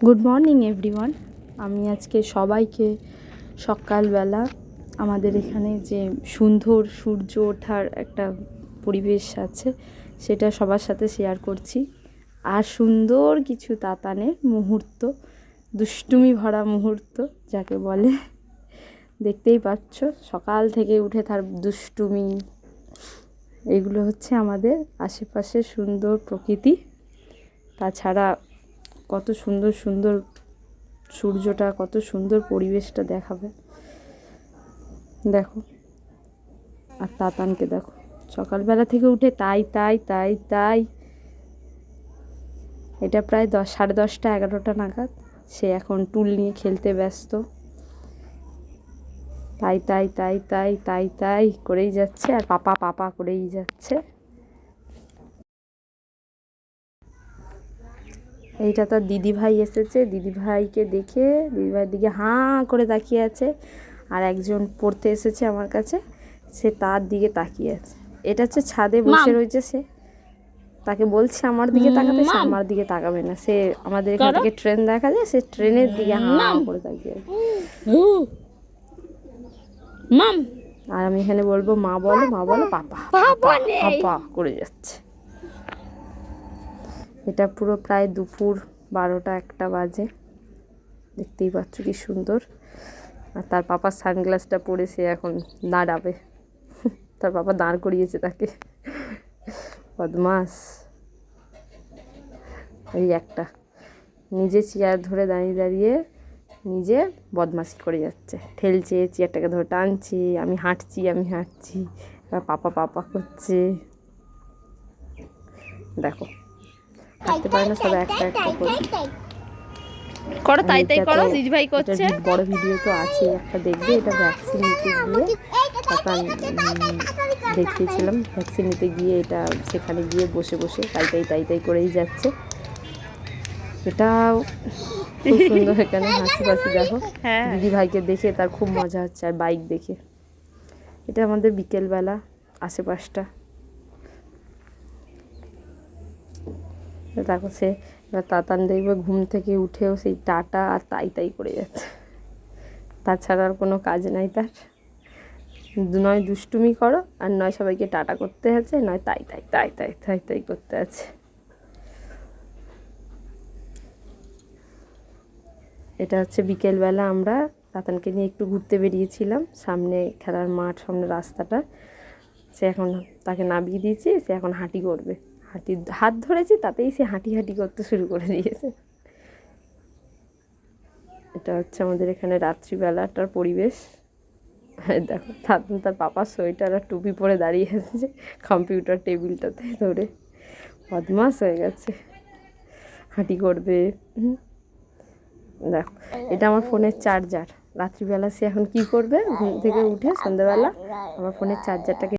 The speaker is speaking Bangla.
Good morning everyone. আমি আজকে সবাইকে সকালবেলা আমাদের এখানে যে সুন্দর সূর্য ওঠার একটা পরিবেশ আছে সেটা সবার সাথে শেয়ার করছি। আর সুন্দর কিছু তাতানের মুহূর্ত, দুষ্টুমি ভরা মুহূর্ত যাকে বলে, দেখতেই পাচ্ছ সকাল থেকে উঠে তার দুষ্টুমি। এগুলো হচ্ছে আমাদের আশেপাশে সুন্দর প্রকৃতি। তাছাড়া কত সুন্দর সুন্দর সূর্যটা, কত সুন্দর পরিবেশটা দেখাবে দেখো। আর তাতানকে দেখো সকালবেলা থেকে উঠে তাই তাই তাই তাই। এটা প্রায় 10:30 11টা নাগাদ। সে এখন টুল নিয়ে খেলতে ব্যস্ত। তাই তাই তাই তাই তাই তাই করেই যাচ্ছে, আর পাপা পাপা করেই যাচ্ছে। এইটা তার দিদিভাই এসেছে, দিদিভাইকে দেখে দিদিভাইয়ের দিকে হাঁ করে তাকিয়ে আছে। আর একজন পড়তে এসেছে আমার কাছে, সে তার দিকে তাকিয়ে আছে। এটা হচ্ছে ছাদে বসে রয়েছে, সে তাকে বলছে আমার দিকে তাকাতে, সে আমার দিকে তাকাবে না। সে আমাদের এখান থেকে ট্রেন দেখা যায়, সে ট্রেনের দিকে হাঁ করে তাকিয়ে আছে। আর আমি এখানে বলবো মা বলো, মা বলো, পাপা পাপা করে যাচ্ছে। এটা পুরো প্রায় দুপুর 12টা 1টা বাজে। দেখতেই পাচ্ছ কি সুন্দর। আর তার পাপা সানগ্লাসটা পরে সে এখন দাঁড়াবে। তার পাপা দাঁড় করিয়েছে তাকে। বদমাস এই একটা নিজে চেয়ার ধরে দাঁড়িয়ে দাঁড়িয়ে নিজে বদমাশি করে যাচ্ছে, ঠেলছে, চেয়ারটাকে ধরে টানছে। আমি হাঁটছি আমি হাঁটছি, এবার পাপা পাপা করছে। দেখো হাঁটতে পারে না, সবাই একটা একটা করে করো, তাই তাই করো। দিদিভাই করছে। বড় ভিডিও তো আছে একটা, দেখবে। এটা ভ্যাকসিন নিতে গিয়ে তখন দেখিয়েছিলাম। ভ্যাকসিন নিতে গিয়ে এটা সেখানে গিয়ে বসে বসে তাই তাই তাই তাই করেই যাচ্ছে। এটাও খুব সুন্দর। এখানে হাসি পাশি দেখো, দিদিভাইকে দেখে তার খুব মজা হচ্ছে, আর বাইক দেখে। এটা আমাদের বিকেলবেলা আশেপাশটা দেখো। সে এবার তাতান দেখবে ঘুম থেকে উঠেও সেই টাটা আর তাই তাই করে যাচ্ছে। তাছাড়া আর কোনো কাজ নাই তার। নয় দুষ্টুমি করো, আর নয় সবাইকে টাটা করতে আছে, নয় তাই তাই তাই তাই তাই তাই করতে আছে। এটা হচ্ছে বিকেলবেলা আমরা তাতানকে নিয়ে একটু ঘুরতে বেরিয়েছিলাম। সামনে খেলার মাঠ, সামনে রাস্তাটা। সে এখন তাকে নামিয়ে দিয়েছি, সে এখন হাঁটি করবে। হাত ধরেছি, তাতেই সে হাঁটি হাঁটি করতে শুরু করে দিয়েছে। এটা হচ্ছে আমাদের এখানে রাত্রিবেলাটার পরিবেশ। দেখো তাতান তার পাপার সোয়েটার আর টুপি পরে দাঁড়িয়ে আছে কম্পিউটার টেবিলটাতে ধরে। বদমাস হয়ে গেছে, হাঁটি করবে। দেখো এটা আমার ফোনের চার্জার। রাত্রিবেলা সে এখন কি করবে, ঘুম থেকে উঠে সন্ধ্যাবেলা আমার ফোনের চার্জারটাকে